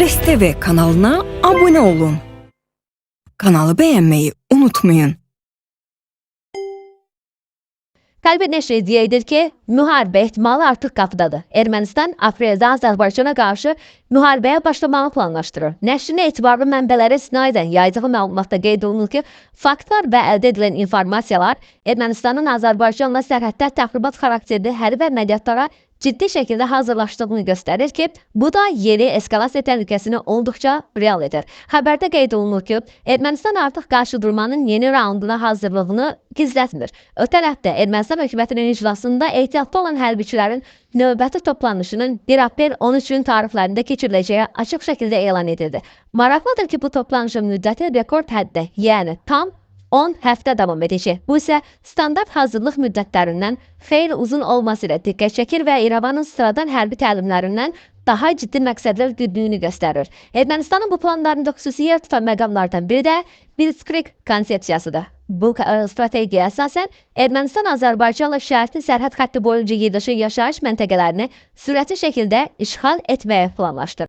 Adres TV kanalına abone olun. Kanalı beğenmeyi unutmayın. Qəlbə nəşr edir ki, müharibə ehtimalı artıq qapıdadır. Ermənistan apreldə Azərbaycana qarşı müharibəyə başlamağı planlaşdırır. Nəşrin etibarlı mənbələrə istinadən yaydığı məlumatda qeyd olunur ki, faktlar və əldə edilən informasiyalar Ermənistanın Azərbaycanla sərhəddə təxribat xarakterli hərbi əməliyyatlara ciddi şəkildə hazırlaşdığını göstərir ki, bu da yeni eskalasiya təhlükəsini olduqca real edir. Xəbərdə qeyd olunur ki, Ermənistan artıq qarşıdurmanın yeni raunduna hazırlığını gizlətmir. Ötən həftə Ermənistan hökumətinin iclasında ehtiyatlı olan hərbiçilərin növbəti toplanışının 1 aprel 13 gün tarixlərində keçiriləcəyi açıq şəkildə elan edildi. Maraqlıdır ki, bu toplanışın müddəti rekord həddə, yəni tam 10 həftə davam edəcək. Bu isə standart hazırlıq müddətlərindən xeyli uzun olması ilə diqqət çəkir və İrəvanın sıradan hərbi təlimlərindən daha ciddi məqsədlər güdüyünü göstərir. Ermənistanın bu planlarında xüsusi yer tutan məqamlardan biri də Blitzkrieg konsepsiyasıdır. Bu strategiya əsasən Ermənistan Azərbaycanla şərti sərhəd xətti boyunca yerləşən yaşayış məntəqələrini sürətli şəkildə işğal etməyə planlaşdırır.